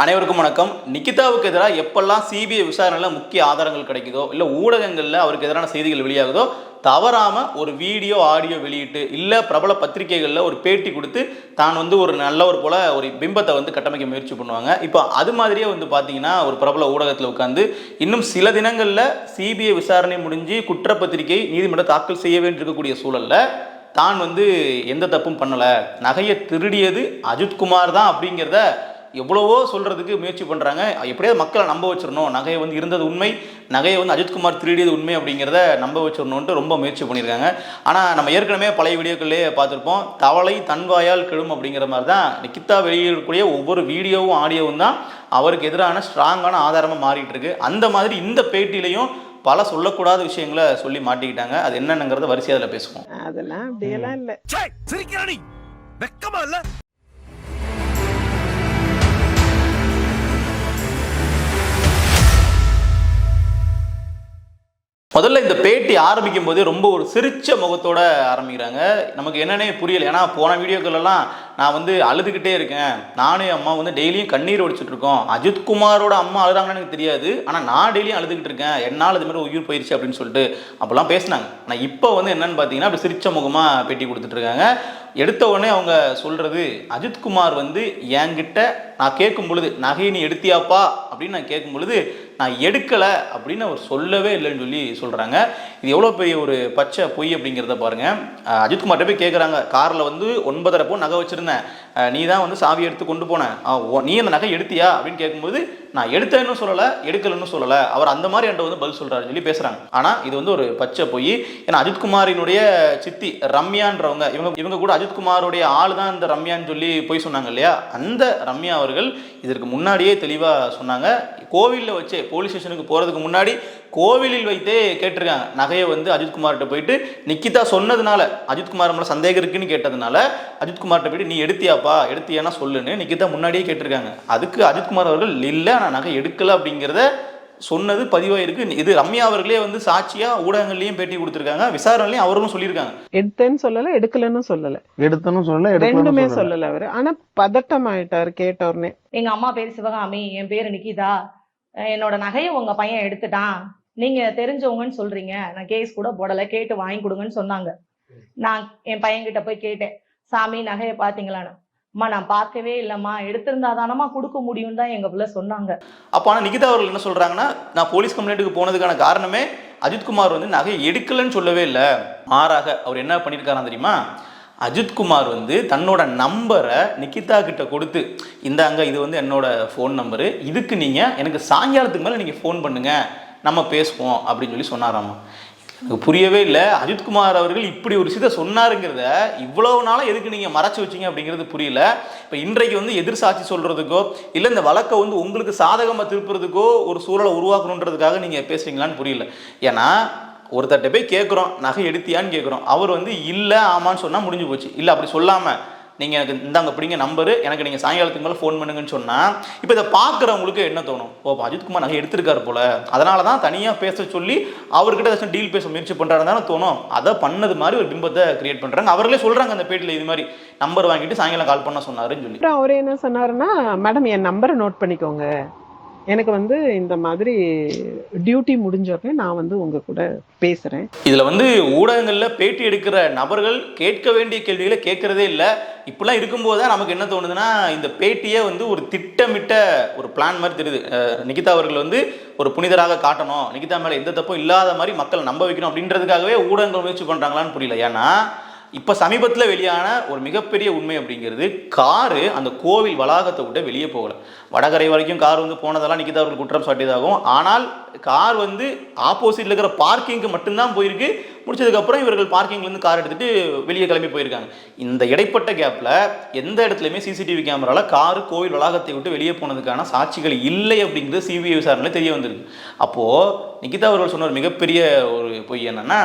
அனைவருக்கும் வணக்கம். நிகிதாவுக்கு எதிராக எப்பெல்லாம் சிபிஐ விசாரணையில் முக்கிய ஆதாரங்கள் கிடைக்குதோ, இல்லை ஊடகங்களில் அவருக்கு எதிரான செய்திகள் வெளியாகுதோ, தவறாமல் ஒரு வீடியோ ஆடியோ வெளியிட்டு, இல்லை பிரபல பத்திரிகைகளில் ஒரு பேட்டி கொடுத்து தான் ஒரு நல்லவர் போல ஒரு பிம்பத்தை கட்டமைக்க முயற்சி பண்ணுவாங்க. இப்போ அது மாதிரியே பார்த்தீங்கன்னா ஒரு பிரபல ஊடகத்தில் உட்காந்து இன்னும் சில தினங்களில் சிபிஐ விசாரணை முடிஞ்சு குற்றப்பத்திரிகை நீதிமன்றம் தாக்கல் செய்ய வேண்டியிருக்கக்கூடிய சூழலில் தான் எந்த தப்பும் பண்ணலை, நகையை திருடியது அஜித்குமார் தான் அப்படிங்கிறத எவ்வளவோ சொல்கிறதுக்கு முயற்சி பண்ணுறாங்க. எப்படியாவது மக்களை நம்ப வச்சிடணும், நகையை இருந்தது உண்மை, நகையை அஜித்குமார் திருடியது உண்மை அப்படிங்கிறத நம்ப வச்சிடணுன்ட்டு ரொம்ப முயற்சி பண்ணியிருக்காங்க. ஆனால் நம்ம ஏற்கனவே பழைய வீடியோக்கள்லேயே பார்த்துருப்போம், தவளை தன்வாயால் கெடும் அப்படிங்கிற மாதிரி தான் நிகிதா வெளியிடக்கூடிய ஒவ்வொரு வீடியோவும் ஆடியோவும் தான் அவருக்கு எதிரான ஸ்ட்ராங்கான ஆதாரமாக மாறிட்டு இருக்கு. அந்த மாதிரி இந்த பேட்டிலையும் பல சொல்லக்கூடாத விஷயங்களை சொல்லி மாட்டிக்கிட்டாங்க. அது என்னங்கிறத வரிசையாக அதில் பேசுவோம். அதெல்லாம் அப்படியெல்லாம் இல்லை. முதல்ல இந்த பேட்டி ஆரம்பிக்கும் போதே ரொம்ப ஒரு சிரிச்ச முகத்தோட ஆரம்பிக்கிறாங்க. நமக்கு என்னன்னே புரியல. ஏன்னா போன வீடியோக்கள்லாம் நான் அழுதுகிட்டே இருக்கேன், நானும் அம்மா டெய்லியும் கண்ணீர் ஒடிச்சுட்டு இருக்கோம், அஜித்குமாரோட அம்மா அழுறாங்கன்னு எனக்கு தெரியாது, ஆனால் நான் டெய்லியும் அழுதுகிட்டு இருக்கேன், என்னால் இது மாதிரி உயிர் போயிடுச்சு அப்படின்னு சொல்லிட்டு அப்போல்லாம் பேசினாங்க. ஆனால் இப்போ என்னன்னு பார்த்தீங்கன்னா அப்படி சிரிச்ச முகமாக பேட்டி கொடுத்துட்டு இருக்காங்க. எடுத்த உடனே அவங்க சொல்றது, அஜித்குமார் என்கிட்ட நான் கேட்கும் பொழுது நகையை நீ எடுத்தியாப்பா அப்படின்னு நான் கேட்கும் பொழுது நான் எடுக்கலை அப்படின்னு அவர் சொல்லவே இல்லைன்னு சொல்லி சொல்கிறாங்க. இது எவ்வளோ பெரிய ஒரு பச்சை பொய் அப்படிங்கிறத பாருங்கள். அஜித்குமார்கிட்ட போய் கேட்குறாங்க, காரில் 9.5 பவுன் நகை வச்சுருந்தேன், நீ தான் சாவி எடுத்து கொண்டு போனேன், நீ அந்த நகை எடுத்தியா அப்படின்னு கேட்கும்போது நான் எடுத்தேன்னு சொல்லலை, எடுக்கலன்னு சொல்லலை, அவர் அந்த மாதிரி என்கிட்ட பதில் சொல்கிறாருன்னு சொல்லி பேசுகிறாங்க. ஆனால் இது ஒரு பச்சை பொய். ஏன்னா அஜித்குமாரினுடைய சித்தி ரம்யான்றவங்க, இவங்க கூட அஜித்குமாரோடைய ஆள் தான் இந்த ரம்யான்னு சொல்லி போய் சொன்னாங்க இல்லையா, அந்த ரம்யா அவர்கள் இதற்கு முன்னாடியே தெளிவாக சொன்னாங்க. கோவிலில் வச்சே போலீஸ் ஸ்டேஷனுக்கு போகிறதுக்கு முன்னாடி கோவிலில் வைத்தே கேட்டிருக்காங்க நகையை அஜித்குமார்கிட்ட போயிட்டு, நிகிதா சொன்னதுனால அஜித்குமார் மேலே சந்தேகம் இருக்குன்னு கேட்டதுனால அஜித்குமார்கிட்ட போயிட்டு நீ எடுத்தியானா சொல்லுன்னு நிகிதா முன்னாடியே கேட்டிருக்காங்க. அதுக்கு அஜித்குமார் அவர்கள் இல்லை நான் நகை எடுக்கலை அப்படிங்கிறத சொன்னது பதிவாயிருக்கு. இது ரம்யா அவர்களே சாட்சியா ஊடகங்கள்லயும் பேட்டி கொடுத்திருக்காங்க, விசாரணையிலையும் அவரும் சொல்லியிருக்காங்க. எடுத்தேன்னு சொல்லல, எடுக்கலன்னு சொல்லல, ரெண்டுமே சொல்லல அவரு. ஆனா பதட்டம் ஆயிட்டாரு கேட்ட உடனே. எங்க அம்மா பேரு சிவகாமி, என் பேரு நிகிதா, என்னோட நகையை உங்க பையன் எடுத்துட்டான், நீங்க தெரிஞ்சவங்கன்னு சொல்றீங்க, நான் கேஸ் கூட போடல, கேட்டு வாங்கி கொடுங்கன்னு சொன்னாங்க. நான் என் பையன் கிட்ட போய் கேட்டேன், சாமி நகையை பாத்தீங்களான்னு. அம்மா நான் பார்க்கவே இல்லைம்மா, எடுத்திருந்தாதானம்மா கொடுக்க முடியும் தான் எங்க பிள்ளை சொன்னாங்க. அப்போ ஆனால் நிகிதா அவர்கள் என்ன சொல்றாங்கன்னா, நான் போலீஸ் கம்ப்ளைண்ட்டுக்கு போனதுக்கான காரணமே அஜித்குமார் நகையை எடுக்கலன்னு சொல்லவே இல்லை, மாறாக அவர் என்ன பண்ணியிருக்காராம் தெரியுமா, அஜித்குமார் தன்னோட நம்பரை நிகிதா கிட்ட கொடுத்து, இந்தாங்க இது என்னோட ஃபோன் நம்பரு, இதுக்கு நீங்கள் எனக்கு சாயங்காலத்துக்கு மேலே நீங்கள் ஃபோன் பண்ணுங்க, நம்ம பேசுவோம் அப்படின்னு சொல்லி சொன்னாராமா. எனக்கு புரியவே இல்லை, அஜித்குமார் அவர்கள் இப்படி ஒரு விஷயத்தை சொன்னாருங்கிறத இவ்வளவு நாளாக எதுக்கு நீங்கள் மறைச்சி வச்சிங்க அப்படிங்கிறது புரியல. இப்போ இன்றைக்கு எதிர் சாட்சி சொல்கிறதுக்கோ இல்லை இந்த வழக்கை உங்களுக்கு சாதகமாக திருப்புறதுக்கோ ஒரு சூழலை உருவாக்கணுன்றதுக்காக நீங்கள் பேசுறீங்களான்னு புரியல. ஏன்னா ஒருத்தட்ட போய் கேட்குறோம் நகை எடுத்தியான்னு கேட்குறோம், அவர் இல்லை ஆமான்னு சொன்னால் முடிஞ்சு போச்சு. இல்லை அப்படி சொல்லாமல் நீங்கள் எனக்கு இந்தாங்க அப்படிங்க நம்பரு, எனக்கு நீங்கள் சாயங்காலத்துக்கு மேலே ஃபோன் பண்ணுங்கன்னு சொன்னால் இப்போ இதை பார்க்குறவங்களுக்கு என்ன தோணும், ஓ அஜித்குமார் நகை எடுத்திருக்காரு போல, அதனால தான் தனியாக பேச சொல்லி அவர்கிட்ட ஏதாச்சும் டீல் பேச முயற்சி பண்ணுறாருன்னு தானே தோணும். அதை பண்ணது மாதிரி ஒரு பிம்பத்தை கிரியேட் பண்ணுறாங்க. அவர்களே சொல்கிறாங்க அந்த பேட்டியில் இது மாதிரி நம்பர் வாங்கிட்டு சாயங்காலம் கால் பண்ண சொன்னாருன்னு சொல்லி. அவர் என்ன சொன்னாருன்னா, மேடம் என் நம்பரை நோட் பண்ணிக்கோங்க, எனக்கு இந்த மாதிரி டியூட்டி முடிஞ்சோடனே நான் உங்க கூட பேசுறேன். இதுல ஊடகங்கள்ல பேட்டி எடுக்கிற நபர்கள் கேட்க வேண்டிய கேள்விகளை கேட்கறதே இல்லை. இப்படிலாம் இருக்கும்போது தான் நமக்கு என்ன தோணுதுன்னா, இந்த பேட்டியே ஒரு திட்டமிட்ட ஒரு பிளான் மாதிரி தெரியுது. நிகிதா அவர்கள் ஒரு புனிதராக காட்டணும், நிகிதா மேல எந்த தப்பும் இல்லாத மாதிரி மக்களை நம்ப வைக்கணும் அப்படின்றதுக்காகவே ஊடகங்கள் முயற்சி பண்றாங்களான்னு புரியல. ஏன்னா இப்போ சமீபத்தில் வெளியான ஒரு மிகப்பெரிய உண்மை அப்படிங்கிறது, காரு அந்த கோவில் வளாகத்தை விட்டு வெளியே போகலை. வடகரை வரைக்கும் கார் போனதெல்லாம் நிகிதா அவர்கள் குற்றம் சாட்டியதாகும். ஆனால் கார் ஆப்போசிட்டில் இருக்கிற பார்க்கிங்க்கு மட்டும்தான் போயிருக்கு. முடிச்சதுக்கப்புறம் இவர்கள் பார்க்கிங்லேருந்து கார் எடுத்துகிட்டு வெளியே கிளம்பி போயிருக்காங்க. இந்த இடைப்பட்ட கேப்பில் எந்த இடத்துலையுமே சிசிடிவி கேமராவில் காரு கோவில் வளாகத்தை விட்டு வெளியே போனதுக்கான சாட்சிகள் இல்லை அப்படிங்கிறது சிபிஐ விசாரணையில் தெரிய வந்திருக்கு. அப்போது நிகிதா அவர்கள் சொன்ன ஒரு மிகப்பெரிய ஒரு பொய் என்னன்னா,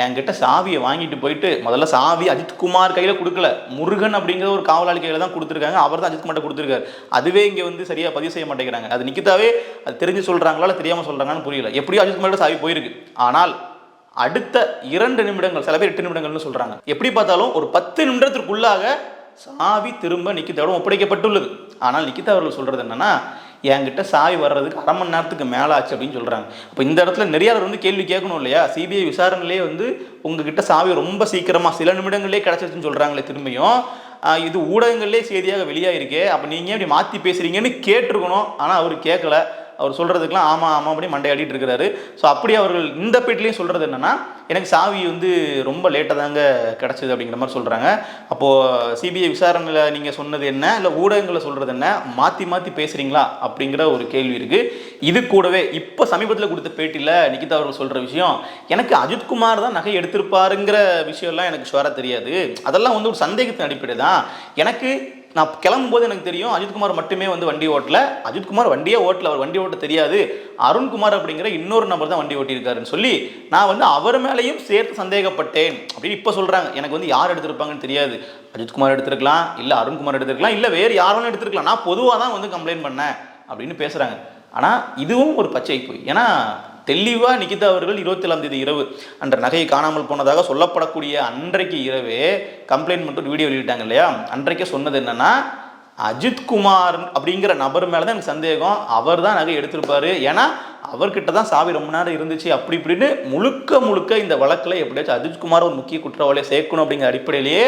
என்கிட்ட சாவியை வாங்கிட்டு போயிட்டு முதல்ல சாவி அஜித்குமார் கையில் கொடுக்கல, முருகன் அப்படிங்கிற ஒரு காவலாளி கையில் தான் கொடுத்துருக்காங்க, அவர் தான் அஜித்குமார்ட்ட கொடுத்துருக்காரு. அதுவே இங்கே சரியாக பதிவு செய்ய மாட்டேங்கிறாங்க. அது நிகிதாவே அது தெரிஞ்சு சொல்கிறாங்களா இல்லை தெரியாமல் சொல்கிறாங்கன்னு புரியல. எப்படியும் அஜித்குமார்ட்ட சாவி போயிருக்கு. ஆனால் அடுத்த 2 நிமிடங்கள், சில பேர் 8 நிமிடங்கள்னு சொல்கிறாங்க, எப்படி பார்த்தாலும் ஒரு 10 நிமிடத்திற்குள்ளாக சாவி திரும்ப நிக்கிதாவிடம் ஒப்படைக்கப்பட்டுள்ளது. ஆனால் நிக்கிதா அவர்கள் சொல்றது என்னன்னா, என்கிட்ட சாவி வர்றதுக்கு 1/2 மணி நேரத்துக்கு மேலே ஆச்சு அப்படின்னு சொல்கிறாங்க. இப்போ இந்த இடத்துல நிறைய வந்து கேள்வி கேட்கணும் இல்லையா? சிபிஐ விசாரணையிலே வந்து உங்ககிட்ட சாவி ரொம்ப சீக்கிரமாக சில நிமிடங்களே கிடச்சிருச்சுன்னு சொல்கிறாங்களே திரும்பியும். இது ஊடகங்கள்லேயே செய்தியாக வெளியாகிருக்கே, அப்போ நீங்கள் எப்படி மாற்றி பேசுகிறீங்கன்னு கேட்டிருக்கணும். ஆனால் அவர் கேட்கல. அவர் சொல்கிறதுக்கெலாம் ஆமாம் ஆமாம் அப்படி மண்டையாடிட்டு இருக்கிறாரு. ஸோ அப்படி அவர்கள் இந்த பேட்டிலையும் சொல்கிறது என்னென்னா, எனக்கு சாவி வந்து ரொம்ப லேட்டாக தாங்க கிடச்சிது அப்படிங்கிற மாதிரி சொல்கிறாங்க. அப்போது சிபிஐ விசாரணையில் நீங்கள் சொன்னது என்ன, இல்லை ஊடகங்களில் சொல்கிறது என்ன, மாற்றி மாற்றி பேசுகிறீங்களா அப்படிங்கிற ஒரு கேள்வி இருக்குது. இது கூடவே இப்போ சமீபத்தில் கொடுத்த பேட்டியில் நிக்கிதா அவர்கள் சொல்கிற விஷயம், எனக்கு அஜித்குமார் தான் நகை எடுத்திருப்பாருங்கிற விஷயம்லாம் எனக்கு ஷுவராக தெரியாது. அதெல்லாம் வந்து ஒரு சந்தேகத்தின் அடிப்படை தான். எனக்கு நான் கிளம்பும்போது எனக்கு தெரியும் அஜித்குமார் மட்டுமே வந்து வண்டி ஓட்டல, அஜித்குமார் வண்டியே ஓட்டல, அவர் வண்டி ஓட்ட தெரியாது, அருண்குமார் அப்படிங்கிற இன்னொரு நபர் தான் வண்டி ஓட்டியிருக்காருன்னு சொல்லி நான் வந்து அவர் மேலேயும் சேர்த்து சந்தேகப்பட்டேன் அப்படின்னு இப்போ சொல்கிறாங்க. எனக்கு வந்து யார் எடுத்திருப்பாங்கன்னு தெரியாது, அஜித்குமார் எடுத்திருக்கலாம், இல்லை அருண்குமார் எடுத்திருக்கலாம், இல்லை வேறு யாரும் எடுத்திருக்கலாம், நான் பொதுவாக தான் வந்து கம்ப்ளைண்ட் பண்ணேன் அப்படின்னு பேசுகிறாங்க. ஆனால் இதுவும் ஒரு பச்சை போய். ஏன்னா தெளிவாக நிக்கிதா அவர்கள் 27ஆம் தேதி இரவு அன்ற நகையை காணாமல் போனதாக சொல்லப்படக்கூடிய அன்றைக்கு இரவே கம்ப்ளைண்ட் மட்டும் வீடியோ வெளியிட்டாங்க இல்லையா? அன்றைக்கே சொன்னது என்னன்னா, அஜித்குமார் அப்படிங்கிற நபர் மேலே தான் எனக்கு சந்தேகம், அவர் தான் நகை எடுத்திருப்பாரு, ஏன்னா அவர்கிட்ட தான் சாவி ரொம்ப நேரம் இருந்துச்சு அப்படி இப்படின்னு முழுக்க இந்த வழக்கில் எப்படியாச்சும் அஜித்குமார் ஒரு முக்கிய குற்றவாளியை சேர்க்கணும் அப்படிங்கிற அடிப்படையிலேயே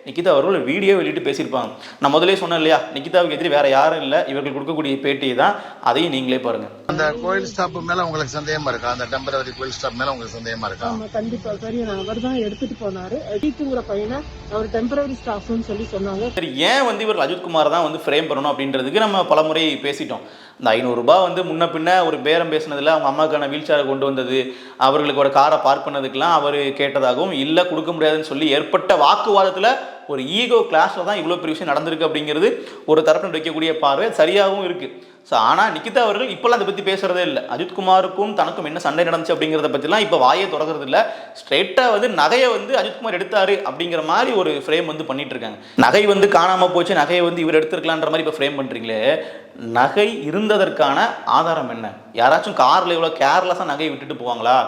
நிக்கிதா அவர்கள் ஒரு வீடியோ வெளியிட்டு பேசியிருப்பாங்க. நான் முதலே சொன்னேன் இல்லையா, நிக்கிதாவுக்கு எதிரி வேற யாரும் இல்லை, இவர்கள் கொடுக்கக்கூடிய பேட்டியை தான். அதையும் நீங்களே பாருங்க. அந்த கோயில் ஸ்டாப் மேல உங்களுக்கு சந்தேகமா இருக்கா? அந்த டெம்பரரி கோயில் ஸ்டாப் மேல உங்களுக்கு சந்தேகமா இருக்கா? ஆமா கண்டிப்பா சரி, அவர் தான் எடுத்துட்டு போனாரு. அஜித்துங்கிற பையனை அவர் டெம்பரரி ஸ்டாஃப்னு சொல்லி சொன்னாங்க. சரி, ஏன் வந்து இவர் அஜித்குமார் தான் வந்து ஃப்ரேம் பண்ணணும் அப்படின்றதுக்கு நம்ம பலமுறை பேசிட்டோம். இந்த 500 ரூபாய் வந்து முன்ன பின்ன ஒரு பேரம் பேசினதில் அவங்க அம்மாவுக்கான வீல் சேரை கொண்டு வந்தது, அவர்களுக்கு ஒரு காரை பார்க் பண்ணதுக்கெல்லாம் அவர் கேட்டதாகவும், இல்லை கொடுக்க முடியாதுன்னு சொல்லி ஏற்பட்ட வாக்குவாதத்தில் ஒரு ஈகோ கிளாஷில் தான் இவ்வளோ பெரிய விஷயம் நடந்திருக்கு அப்படிங்கிறது ஒரு தரப்பில் வைக்கக்கூடிய பார்வை சரியாகவும் இருக்குது. ஸோ ஆனால் நிக்கிதா அவர்கள் இப்போல்லாம் அதை பற்றி பேசுகிறதே இல்லை. அஜித்குமாருக்கும் தனக்கும் என்ன சண்டை நடந்துச்சு அப்படிங்கிறத பற்றிலாம் இப்போ வாயே திறக்கிறது இல்லை. ஸ்ட்ரெயிட்டாக வந்து நகையை வந்து அஜித்குமார் எடுத்தாரு அப்படிங்கிற மாதிரி ஒரு ஃப்ரேம் வந்து பண்ணிட்டு இருக்காங்க. நகை வந்து காணாமல் போச்சு, நகையை வந்து இவர் எடுத்துருக்கலான்ற மாதிரி இப்போ ஃப்ரேம் பண்ணுறீங்களே. நகை இருந்ததற்கான ஆதாரம் என்ன? யாராச்சும் காரில் இவ்வளோ கேர்லெஸ்ஸாக நகையை விட்டுட்டு போவாங்களா?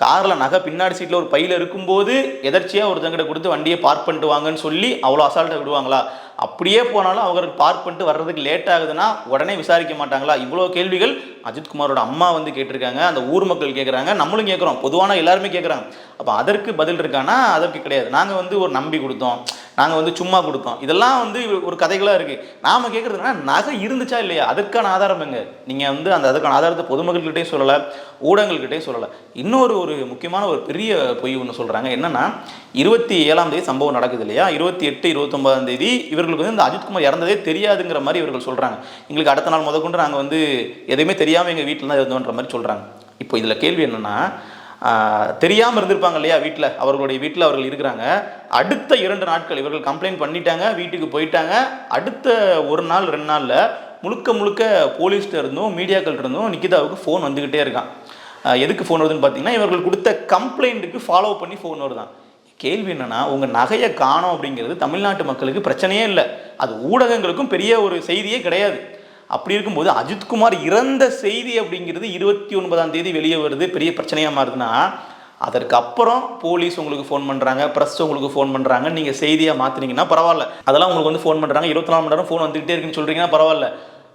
காரில் நகை பின்னாடி சீட்டில் ஒரு பையில் இருக்கும்போது எதர்ச்சியாக ஒருத்தங்கிட்ட கொடுத்து வண்டியை பார்க் பண்ணிட்டு வாங்கன்னு சொல்லி அவ்வளோ அசால்ட்டாக விடுவாங்களா? அப்படியே போனாலும் அவருக்கு பார்க் பண்ணிட்டு வர்றதுக்கு லேட் ஆகுதுன்னா உடனே விசாரிக்க மாட்டாங்களா? இவ்வளோ கேள்விகள் அஜித்குமாரோட அம்மா வந்து கேட்டிருக்காங்க, அந்த ஊர் மக்கள் கேட்குறாங்க, நம்மளும் கேட்குறோம், பொதுவான எல்லாருமே கேட்குறாங்க. அப்போ அதற்கு பதில் இருக்கானா? அதற்கு கிடையாது. நாங்கள் வந்து ஒரு நம்பி கொடுத்தோம், நாங்கள் வந்து சும்மா கொடுத்தோம், இதெல்லாம் வந்து ஒரு கதைகளாக இருக்குது. நாம் கேட்குறதுனா நகை இருந்துச்சா இல்லையா, அதற்கான ஆதாரம் எங்க? நீங்கள் வந்து அதுக்கான ஆதாரத்தை பொதுமக்கள்கிட்டையும் சொல்லலை, ஊடகங்கள்கிட்டையும் சொல்லலை. இன்னொரு ஒரு முக்கியமான ஒரு பெரிய பொய் ஒன்று சொல்கிறாங்க. என்னென்னா 27ஆம் தேதி சம்பவம் நடக்குது இல்லையா, 28, 29ஆம் தேதி இவர்களுக்கு வந்து இந்த அஜித்குமார் இறந்ததே தெரியாதுங்கிற மாதிரி இவர்கள் சொல்கிறாங்க. எங்களுக்கு அடுத்த நாள் முதற்கொண்டு நாங்கள் வந்து எதுவுமே தெரியாமல் எங்கள் வீட்டில் தான் இருந்தோன்ற மாதிரி சொல்கிறாங்க. இப்போ இதில் கேள்வி என்னென்னா, தெரியாமல் இருந்திருப்பாங்க இல்லையா வீட்டில், அவர்களுடைய வீட்டில் அவர்கள் இருக்கிறாங்க. அடுத்த 2 நாட்கள் இவர்கள் கம்ப்ளைண்ட் பண்ணிட்டாங்க, வீட்டுக்கு போயிட்டாங்க. அடுத்த 1 நாள் 2 நாளில் முழுக்க போலீஸ்கிட்ட இருந்தும் மீடியாக்கள்கிட்ட இருந்தும் நிக்கிதாவுக்கு ஃபோன் வந்துக்கிட்டே இருக்கான். எதுக்கு ஃபோன் வருதுன்னு பார்த்தீங்கன்னா, இவர்கள் கொடுத்த கம்ப்ளைண்ட்டுக்கு ஃபாலோ பண்ணி ஃபோன் வருதான். கேள்வி என்னன்னா, உங்கள் நகையை காணோம் அப்படிங்கிறது தமிழ்நாட்டு மக்களுக்கு பிரச்சனையே இல்லை, அது ஊடகங்களுக்கும் பெரிய ஒரு செய்தியே கிடையாது. அப்படி இருக்கும்போது அஜித்குமார் இறந்த செய்தி அப்படிங்கிறது 29ஆம் தேதி வெளியே வருது, பெரிய பிரச்சனையாக மாறுதுன்னா, அதற்கு அப்புறம் போலீஸ் உங்களுக்கு ஃபோன் பண்ணுறாங்க, ப்ரெஸ் உங்களுக்கு ஃபோன் பண்ணுறாங்க, நீங்கள் செய்தியாக மாற்றினீங்கன்னா பரவாயில்ல. அதெல்லாம் உங்களுக்கு வந்து ஃபோன் பண்ணுறாங்க, 24 மணி நேரம் ஃபோன் வந்துகிட்டே இருக்குன்னு சொல்கிறீங்கன்னா பரவாயில்ல.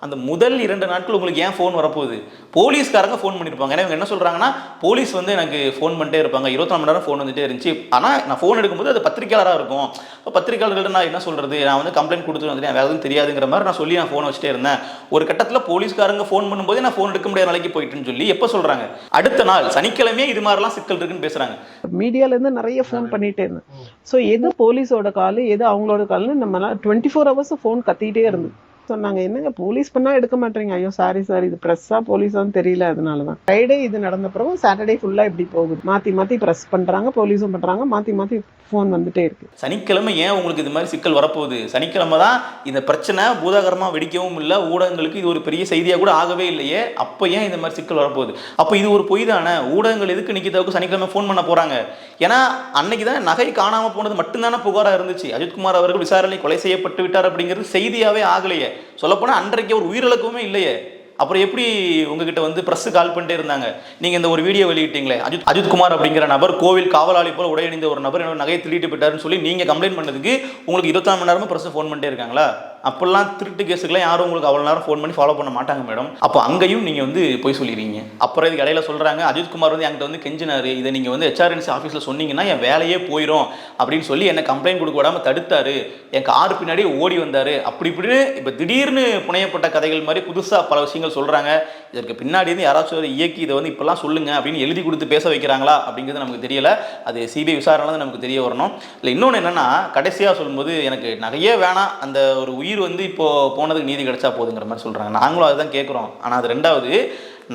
அந்த முதல் 2 நாட்கள் உங்களுக்கு ஏன் ஃபோன் வரப்போகுது? போலீஸ்காரங்க ஃபோன் பண்ணியிருப்பாங்க. ஏன்னா இவங்க என்ன சொல்கிறாங்கன்னா, போலீஸ் வந்து எனக்கு ஃபோன் பண்ணிட்டே இருப்பாங்க, 24 மணி நேரம் ஃபோன் வந்துட்டே இருந்துச்சு, ஆனால் நான் ஃபோன் எடுக்கும்போது அது பத்திரிக்கையாளராக இருக்கும். இப்போ பத்திரிக்கையாளர்கள்ட்ட நான் என்ன சொல்கிறது, நான் வந்து கம்ப்ளைண்ட் கொடுத்துட்டு வந்துட்டேன், வேறு எதுவும் தெரியாதுங்கிற மாதிரி நான் சொல்லி நான் ஃபோன் வச்சுட்டே இருந்தேன். ஒரு கட்டத்தில் போலீஸ்காரங்க ஃபோன் பண்ணும்போது நான் ஃபோன் எடுக்க முடியாத நிலைக்கு போயிட்டுன்னு சொல்லி எப்போ சொல்கிறாங்க? அடுத்த நாள் சனிக்கிழமையே இது மாதிரிலாம் சிக்கல் இருக்குன்னு பேசுகிறாங்க. மீடியாலேருந்து நிறைய ஃபோன் பண்ணிகிட்டே இருந்தேன். ஸோ எது போலீஸோட கால், எது அவங்களோட கால்னு நம்ம 24 ஹவர்ஸ் ஃபோன் கத்திக்கிட்டே இருந்தது. சொன்னாங்க, என்னங்க போலீஸ் பண்ணா எடுக்க மாட்டீங்க? ஐயோ சாரி சார், இது ப்ரெஸ்ஸா போலீஸான்னு தெரியல, அதனாலதான். ஃப்ரைடே இது நடந்த பிறகு சாட்டர்டே ஃபுல்லா இப்படி போகுது, மாத்தி ப்ரெஸ் பண்றாங்க, போலீஸும் பண்றாங்க, மாத்தி ஃபோன் வந்துட்டே இருக்கு. சனிக்கிழமை ஏன் உங்களுக்கு இது மாதிரி சிக்கல் வரப்போகுது? சனிக்கிழமை தான் இந்த பிரச்சனை பூதாகரமாக வெடிக்கவும் இல்லை, ஊடகங்களுக்கு இது ஒரு பெரிய செய்தியாக கூட ஆகவே இல்லையே, அப்போ ஏன் இந்த மாதிரி சிக்கல் வரப்போகுது? அப்போ இது ஒரு பொய் தானே. ஊடகங்கள் எதுக்கு நிக்கிதாவுக்கு சனிக்கிழமை ஃபோன் பண்ண போகிறாங்க? ஏன்னா அன்னைக்கு தான் நகை காணாமல் போனது மட்டும்தானே புகாராக இருந்துச்சு. அஜித்குமார் அவர்கள் விசாரணை கொலை செய்யப்பட்டு விட்டார் அப்படிங்கிறது செய்தியாகவே ஆகலையே. சொல்லப்போனால் அன்றைக்கு ஒரு உயிரிழக்கவுமே இல்லையே. அப்புறம் எப்படி உங்ககிட்ட வந்து பிரஸ் கால் பண்ணிட்டே இருந்தாங்க? நீங்க இந்த ஒரு வீடியோ வெளியிட்டீங்களே, அஜித்குமார் அப்படிங்கிற நபர் கோவில் காவலாளி போல உடையணிந்த ஒரு நபர் என்னோட நகையை திருடிட்டு போயிட்டாருன்னு சொல்லி நீங்க கம்ப்ளைண்ட் பண்ணதுக்கு உங்களுக்கு 24 மணி நேரமும் பிரஸ் ஃபோன் பண்ணிட்டே இருக்காங்களா? அப்பெல்லாம் திருட்டு கேஸுக்கெல்லாம் யாரும் உங்களுக்கு அவ்வளோ நேரம் ஃபோன் பண்ணி ஃபாலோ பண்ண மாட்டாங்க மேடம். அப்போ அங்கேயும் நீங்கள் வந்து போய் சொல்லிடுறீங்க. அப்புறம் இதுக்கு இடையில சொல்கிறாங்க, அஜித்குமார் வந்து என்கிட்ட வந்து கெஞ்சினாரு, இதை நீங்கள் வந்து HRNC ஆஃபீஸில் சொன்னீங்கன்னா என் வேலையே போயிடும் அப்படின்னு சொல்லி என்னை கம்ப்ளைண்ட் கொடுக்க விடாமல் தடுத்தாரு, என் கார் பின்னாடி ஓடி வந்தார், அப்படி இப்படின்னு இப்போ திடீர்னு புனையப்பட்ட கதைகள் மாதிரி புதுசாக பல விஷயங்கள் சொல்கிறாங்க. இதற்கு பின்னாடி வந்து யாராச்சும் ஒரு இயக்கி இதை வந்து இப்பெல்லாம் சொல்லுங்க அப்படின்னு எழுதி கொடுத்து பேச வைக்கிறாங்களா அப்படிங்கிறது நமக்கு தெரியல. அது சிபிஐ விசாரணை தான் நமக்கு தெரிய வரணும். இல்லை இன்னொன்று என்னென்னா, கடைசியாக சொல்லும்போது எனக்கு நகையே வேணாம், அந்த ஒரு உயிர் வந்து இப்போ போனதுக்கு நீதி கிடைச்சா போதுங்கிற மாதிரி சொல்கிறாங்க. நாங்களும் அதுதான் கேட்குறோம். ஆனால் அது ரெண்டாவது,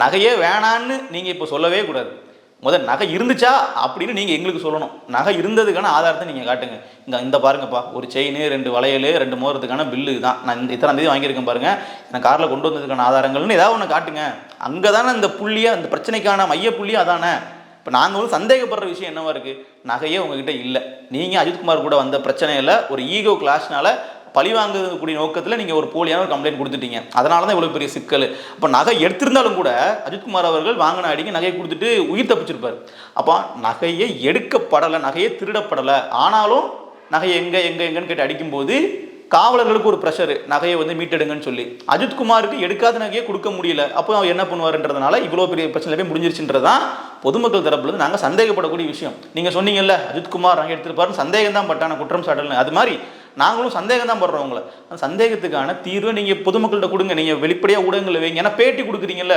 நகையே வேணான்னு நீங்கள் இப்போ சொல்லவே கூடாது. முதல் நகை இருந்துச்சா அப்படின்னு நீங்கள் எங்களுக்கு சொல்லணும். நகை இருந்ததுக்கான ஆதாரத்தை நீங்கள் காட்டுங்க. இந்த பாருங்கப்பா, ஒரு செயின், 2 வளையல், 2 மோதிரத்துக்கான பில்லு தான், நான் இந்த இத்தனை தேதி வாங்கியிருக்கேன் பாருங்கள், நான் காரில் கொண்டு வந்ததுக்கான ஆதாரங்கள்னு ஏதாவது ஒன்று காட்டுங்க. அங்கே தானே இந்த புள்ளியாக, அந்த பிரச்சனைக்கான மைய புள்ளியாக அதானே. இப்போ நாங்கள் வந்து சந்தேகப்படுற விஷயம் என்னவா இருக்குது, நகையே உங்ககிட்ட இல்லை, நீங்கள் அஜித்குமார் கூட வந்த பிரச்சனையில் ஒரு ஈகோ கிளாஷ்னால பழி வாங்கக்கூடிய நோக்கத்தில் நீங்கள் ஒரு போலியான ஒரு கம்ப்ளைண்ட் கொடுத்துட்டீங்க. அதனால தான் இவ்வளோ பெரிய சிக்கல். அப்போ நகை எடுத்திருந்தாலும் கூட அஜித்குமார் அவர்கள் வாங்கின அடிக்கு நகையை கொடுத்துட்டு உயிர் தப்பிச்சிருப்பார். அப்போ நகையை எடுக்கப்படலை, நகையை திருடப்படலை, ஆனாலும் நகையை எங்கன்னு கேட்டு அடிக்கும்போது காவலர்களுக்கு ஒரு ப்ரெஷர், நகையை வந்து மீட்டெடுங்கன்னு சொல்லி. அஜித்குமாருக்கு எடுக்காத நகையை கொடுக்க முடியல. அப்போ அவர் என்ன பண்ணுவாருன்றதுனால இவ்வளோ பெரிய பிரச்சனை போய் முடிஞ்சிருச்சுன்றதான் பொதுமக்கள் தரப்புலேருந்து நாங்கள் சந்தேகப்படக்கூடிய விஷயம். நீங்கள் சொன்னீங்கல்ல, அஜித்குமார் நகை எடுத்திருப்பாருன்னு சந்தேகம் தான் பட்டான குற்றம் சாட்டல், அது மாதிரி நாங்களும் சந்தேகம் தான் படுறோம். உங்களை அந்த சந்தேகத்துக்கான தீர்வை நீங்கள் பொதுமக்கள்கிட்ட கொடுங்க. நீங்கள் வெளிப்படையாக ஊடகங்களில் வைங்க. ஏன்னா பேட்டி கொடுக்குறீங்கல்ல,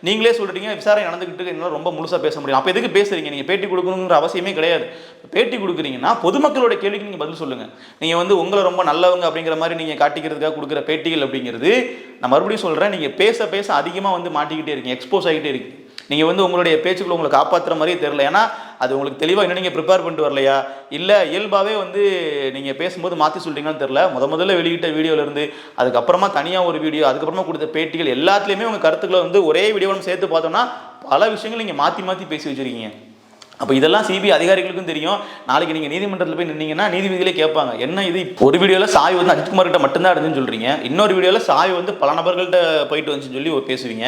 நீங்களே சொல்கிறீங்க விசாரணை நடந்துக்கிட்டு என்னால் ரொம்ப முழுசாக பேச முடியும். அப்போ எதுக்கு பேசுகிறீங்க? நீங்கள் பேட்டி கொடுக்கணுங்கிற அவசியமே கிடையாது. பேட்டி கொடுக்குறீங்கன்னா பொதுமக்களோட கேள்விக்கு நீங்கள் பதில் சொல்லுங்கள். நீங்கள் வந்து உங்களை ரொம்ப நல்லவங்க அப்படிங்கிற மாதிரி நீங்கள் காட்டிக்கிறதுக்காக கொடுக்குற பேட்டிகள் அப்படிங்கிறது, நான் மறுபடியும் சொல்கிறேன், நீங்கள் பேச பேச அதிகமாக வந்து மாட்டிக்கிட்டே இருக்கீங்க, எக்ஸ்போஸ் ஆகிட்டே இருக்கீங்க. நீங்கள் வந்து உங்களுடைய பேச்சுக்களை உங்களை காப்பாற்றுற மாதிரியே தெரியல. ஏன்னா அது உங்களுக்கு தெளிவாக இன்னும் நீங்கள் ப்ரிப்பேர் பண்ணிட்டு வரலையா, இல்லை இயல்பாகவே வந்து நீங்கள் பேசும்போது மாற்றி சொல்லிட்டீங்கன்னு தெரில. முதல்ல வெளியிட்ட வீடியோலேருந்து அதுக்கப்புறமா தனியாக ஒரு வீடியோ, அதுக்கப்புறமா கொடுத்த பேட்டிகள் எல்லாத்துலேயுமே உங்கள் கருத்துக்களை வந்து ஒரே வீடியோவில் சேர்த்து பார்த்தோம்னா பல விஷயங்கள் நீங்கள் மாற்றி பேசி வச்சுருக்கீங்க. அப்போ இதெல்லாம் சிபிஐ அதிகாரிகளுக்கும் தெரியும். நாளைக்கு நீங்கள் நீதிமன்றத்தில் போய் நின்னீங்கன்னா நீதிபதிகளே கேட்பாங்க, என்ன இது ஒரு வீடியோவில் சாய் வந்து அஜித்குமார் கிட்ட மட்டும்தான் இருந்துன்னு சொல்கிறீங்க, இன்னொரு வீடியோவில் சாய் வந்து பல நபர்கள்ட்ட போயிட்டு வந்துச்சுன்னு சொல்லி பேசுவீங்க.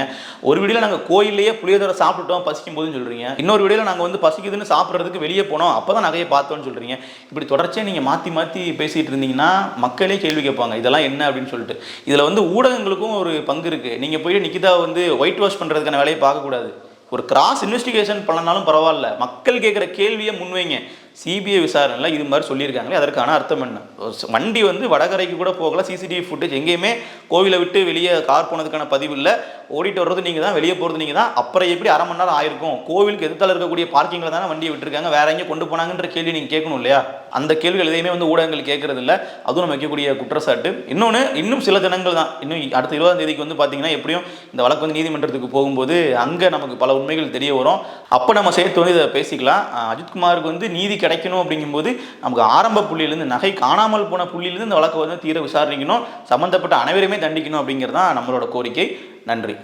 ஒரு வீடியோவில் நாங்கள் கோயிலேயே புளியோதரை சாப்பிட்டுட்டோம் பசிக்கும் போதுன்னு சொல்கிறீங்க, இன்னொரு வீடியோவில் நாங்கள் வந்து பசிக்குதுன்னு சாப்பிட்றதுக்கு வெளியே போனோம் அப்போ தான் நகையை பார்த்தோன்னு சொல்கிறீங்க. இப்படி தொடர்ச்சியாக நீங்கள் மாற்றி பேசிகிட்டு இருந்தீங்கன்னா மக்களே கேள்வி கேட்பாங்க, இதெல்லாம் என்ன அப்படின்னு சொல்லிட்டு. இதில் வந்து ஊடகங்களுக்கும் ஒரு பங்கு இருக்குது. நீங்கள் போய் நிக்கிதா வந்து ஒயிட் வாஷ் பண்ணுறதுக்கான வேலையை பார்க்கக்கூடாது. ஒரு கிராஸ் இன்வெஸ்டிகேஷன் பண்ணனாலும் பரவாயில்ல, மக்கள் கேட்குற கேள்வியை முன்வைங்க. சிபிஐ விசாரணையில் இது மாதிரி சொல்லியிருக்காங்களே, அதற்கான அர்த்தம் என்ன? வண்டி வந்து வடகரைக்கு கூட போகல, சிசிடிவி ஃபுட்டேஜ் எங்கேயுமே கோவிலை விட்டு வெளியே கார் போனதுக்கான பதிவு இல்லை, ஓடிட்டு வர்றது நீங்கள் தான், வெளியே போகிறது நீங்கள் தான். அப்புறம் எப்படி அரை மணி நேரம் ஆயிருக்கும்? கோவிலுக்கு எதிர்த்தால இருக்கக்கூடிய பார்க்கிங்கில் தானே வண்டியை விட்டுருக்காங்க, வேற எங்கே கொண்டு போனாங்கன்ற கேள்வி நீங்கள் கேட்கணும் இல்லையா? அந்த கேள்விகள் எதையுமே வந்து ஊடகங்கள் கேட்கறது இல்லை. அதுவும் நம்ம வைக்கக்கூடிய குற்றச்சாட்டு. இன்னும் சில தினங்கள் தான், இன்னும் அடுத்த 20ஆம் தேதிக்கு வந்து பார்த்தீங்கன்னா எப்படியும் இந்த வழக்கு வந்து நீதிமன்றத்துக்கு போகும்போது அங்கே நமக்கு பல உண்மைகள் தெரிய வரும். அப்போ நம்ம சேர்த்து வந்து இதை பேசிக்கலாம். அஜித்குமாருக்கு வந்து நீதி கிடைக்கணும் அப்படிங்கும்போது நமக்கு ஆரம்ப புள்ளியிலேருந்து, நகை காணாமல் போன புள்ளியிலேருந்து இந்த வழக்கை வந்து தீர விசாரிக்கணும், சம்பந்தப்பட்ட அனைவருமே தண்டிக்கணும் அப்படிங்கிறது தான் நம்மளோட கோரிக்கை. நன்றி.